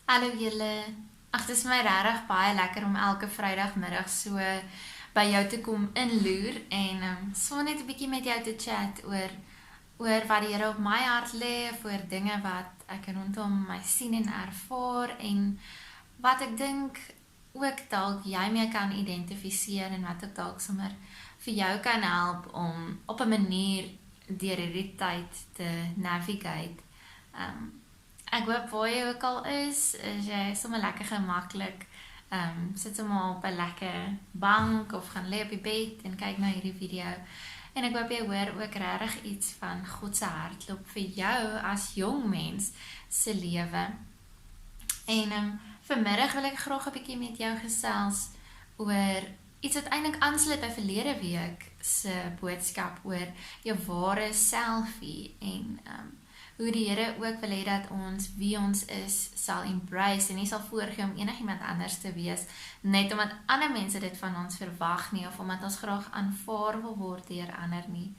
Hallo julle. Ag, dit is my regtig baie lekker om elke Vrydagmiddag so by jou te kom inloer en so net 'n bietjie met jou te chat oor wat die Here op my hart lê, of oor dinge wat ek rondom my sien en ervaar en wat ek dink ook dalk jy mee kan identifiseer en wat ek dalk sommer vir jou kan help om op 'n manier deur hierdie tyd te navigate. Ek hoop waar jy ook al is jy sommer lekker gemaklik, sit sommer op 'n lekker bank of gaan lê op die bed en kyk na hierdie video. En ek hoop jy hoor ook regtig iets van God se hartklop vir jou as jong mens se lewe. En vanmiddag wil ek graag 'n bietjie met jou gesels oor iets wat eintlik aansluit by verlede week se boodskap oor jou ware selfie en hoe die Here ook wil hê dat ons wie ons is sal embrace en nie sal voorgee om enigiemand anders te wees net omdat ander mense dit van ons verwag nie of omdat ons graag aanvaar wil word deur ander nie.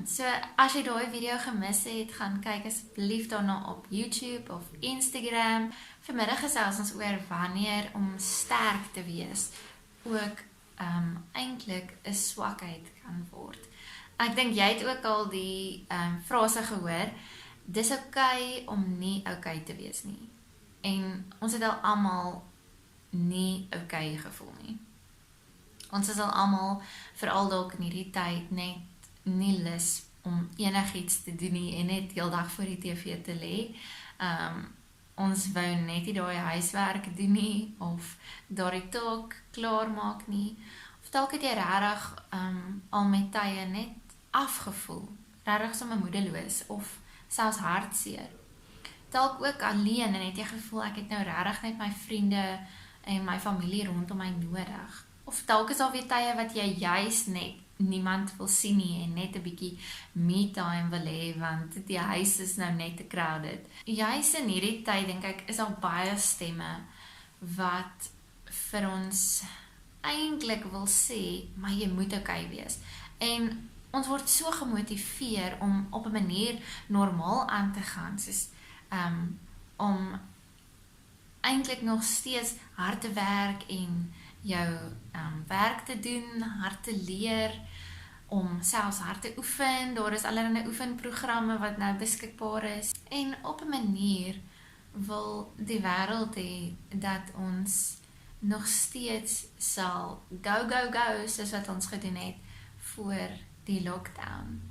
So as jy daai video gemis het, gaan kyk asseblief daarna op YouTube of Instagram. Vanmiddag gesels ons oor wanneer om sterk te wees ook eintlik 'n swakheid kan word. Ek dink jy het ook al die frase gehoor, dis okay om nie okay te wees nie. En ons het al almal nie okay gevoel nie. Ons is al almal, veral dalk in hierdie tyd, net nie lus om enigiets te doen nie en net heeldag voor die TV te lê. Ons wou net nie daai huiswerk doen nie of daai taak klaar maak nie. Of dalk het jy regtig al met tye net afgevoel, regtig sommer moedeloos of selfs hartseer. Dalk ook alleen en het jy gevoel ek het nou regtig net my vriende en my familie rondom my nodig. Of dalk is daar weer tye wat jy juis net niemand wil sien nie en net 'n bietjie me time wil hê want die huis is nou net te crowded. Juis in hierdie tyd dink ek is al baie stemme wat vir ons eintlik wil sê, maar jy moet okay wees. En ons word so gemotiveer om op 'n manier normaal aan te gaan, soos om eintlik nog steeds hard te werk en jou werk te doen, hard te leer, om selfs hard te oefen. Daar is allerlei oefenprogramme wat nou beskikbaar is. En op 'n manier wil die wêreld hê dat ons nog steeds sal go, soos wat ons gedoen het voor die lockdown.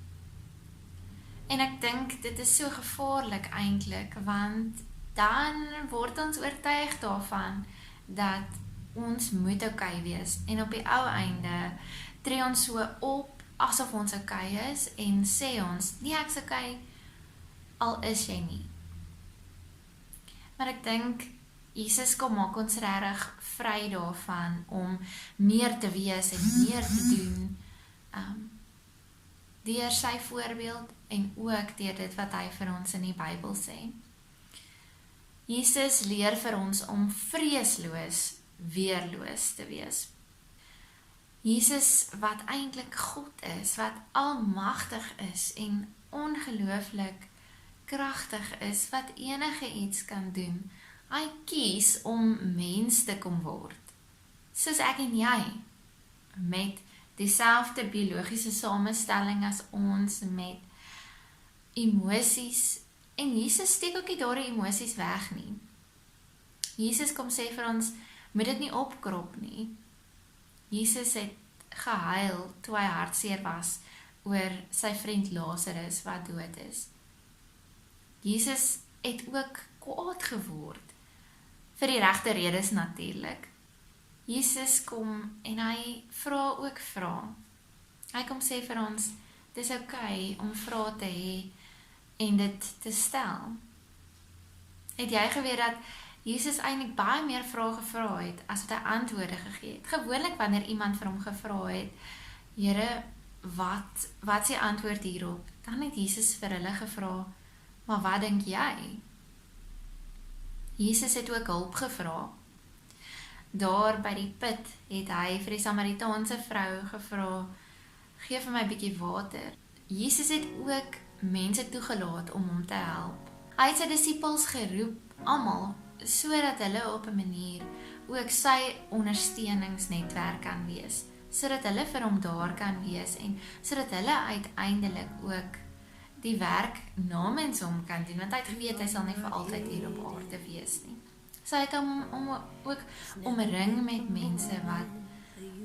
En ek dink dit is so gevaarlik eintlik, want dan word ons oortuig daarvan dat ons moet okay wees en op die ou einde tree ons so op asof ons okay is en sê ons, nee ek's okay, al is jy nie. Maar ek dink Jesus kom maak ons regtig vry daarvan om meer te wees en meer te doen, deur sy voorbeeld en ook deur dit wat hy vir ons in die Bybel sê. Jesus leer vir ons om vreesloos weerloos te wees. Jesus wat eintlik God is, wat almagtig is en ongelooflik kragtig is, wat enige iets kan doen. Hy kies om mens te kom word, soos ek en jy, met dieselfde biologiese samestelling as ons, met emosies, en Jesus steek ook nie daardie emosies weg nie. Jesus kom sê vir ons, moet dit nie opkrop nie. Jesus het gehuil toe hy hartseer was oor sy vriend Lazarus wat dood is. Jesus het ook kwaad geword, vir die regte redes natuurlik. Jesus kom en hy vra ook vrae. Hy kom sê vir ons, dis okay om vrae te hê en dit te stel. Het jy geweet dat Jesus eintlik baie meer vrae gevra het as wat hy antwoorde gegee het? Gewoonlik wanneer iemand vir hom gevra het, Here, wat is die antwoord hierop? Dan het Jesus vir hulle gevra, maar wat dink jy? Jesus het ook hulp gevra. Daar by die put het hy vir die Samaritaanse vrou gevra, gee vir my 'n bietjie water. Jesus het ook mense toegelaat om hom te help. Hy het sy disippels geroep, almal sodat hulle op 'n manier ook sy ondersteuningsnetwerk kan wees, sodat hulle vir hom daar kan wees en sodat hulle uiteindelik ook die werk namens hom kan doen, want hy het geweet hy sal nie vir altyd hier op aarde wees nie. So hy kan ook omring met mense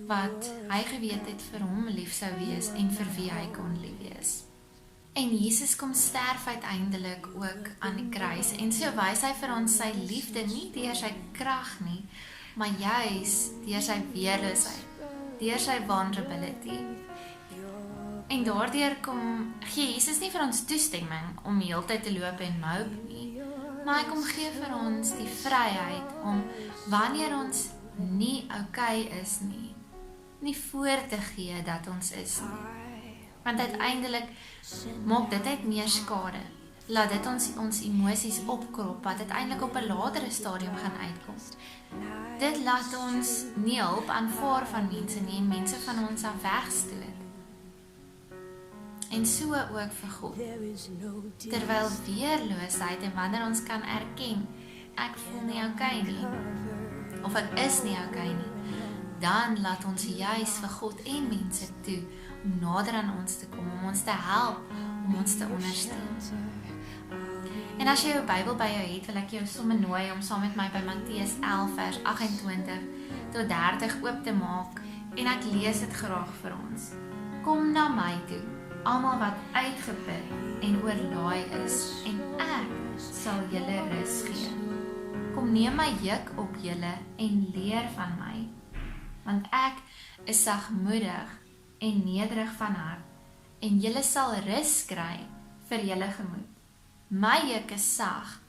wat hy geweet het vir hom lief sou wees en vir wie hy kon lief wees. En Jesus kom sterf uiteindelik ook aan die kruis en so wys hy vir ons sy liefde nie deur sy krag nie, maar juis deur sy weerloosheid, deur sy vulnerability. En daardeur gee Jesus nie vir ons toestemming om die hele tyd te loop en mope nie, maar hy kom gee vir ons die vryheid om wanneer ons nie okay is nie voor te gee dat ons is nie. Want uiteindelik maak dit net meer skade. Laat dit ons emosies opkrop wat uiteindelik op 'n latere stadium gaan uitkom. Dit laat ons nie hulp aanvaar van mense nie en mense van ons af wegstoot. En so ook vir God. Terwyl weerloosheid en wanneer ons kan erken, ek voel nie okay nie, of ek is nie okay nie, dan laat ons juis vir God en mense toe om nader aan ons te kom, om ons te help, om ons te ondersteun. En as jy jou Bybel by jou het, wil ek jou sommer nooi om saam met my by Matteus 11 vers 28 tot 30 oop te maak en ek lees dit graag vir ons. Kom na my toe, almal wat uitgeput en oorlaai is, en ek sal julle rus gee. Kom neem my juk op julle en leer van my, want ek is sagmoedig en nederig van hart, en julle sal rus kry vir julle gemoed. My juk is sag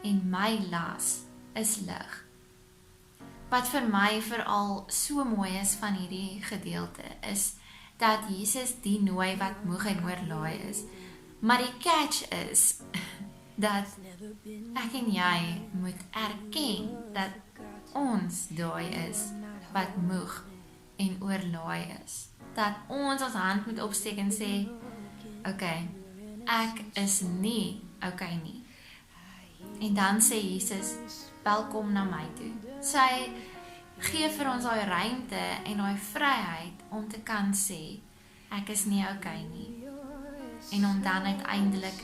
en my las is lig. Wat vir my veral so mooi is van hierdie gedeelte is dat Jesus die nooi wat moeg en oorlaai is. Maar die catch is dat ek en jy moet erken dat ons daai is wat moeg en oorlaai is. Dat ons hand moet opsteek en sê, okay, ek is nie okay nie. En dan sê Jesus, welkom na my toe. Sy gee vir ons daai ruimte en daai vryheid om te kan sê, ek is nie okay nie. En om dan uiteindelik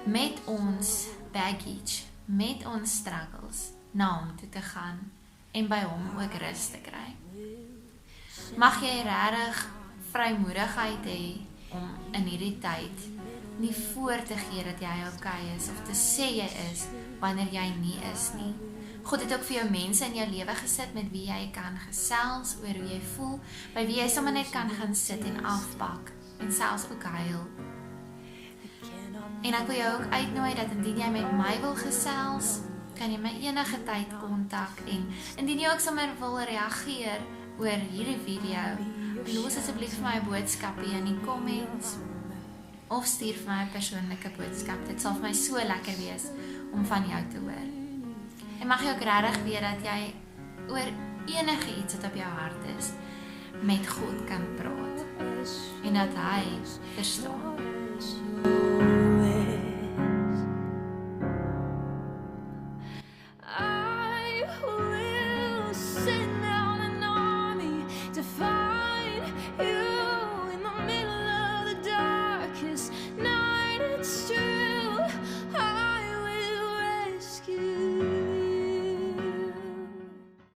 met ons baggage, met ons struggles, na hom toe te gaan en by hom ook rus te kry. Mag jy regtig vrymoedigheid hê om in hierdie tyd nie voor te gee dat jy okay is, of te sê jy is, wanneer jy nie is nie. God het ook vir jou mense in jou lewe gesit met wie jy kan gesels oor hoe jy voel, by wie jy sommer net kan gaan sit en afpak, en selfs ook huil. En ek wil jou ook uitnooi dat indien jy met my wil gesels, kan jy my enige tyd kontak, en indien jy ook sommer wil reageer oor hierdie video, los asseblief vir my 'n boodskap hier in die comments, of stuur vir my 'n persoonlike boodskap. Dit sal vir my so lekker wees om van jou te hoor. En mag jy ook regtig weet dat jy oor enige iets wat op jou hart is, met God kan praat. En dat hy verstaan.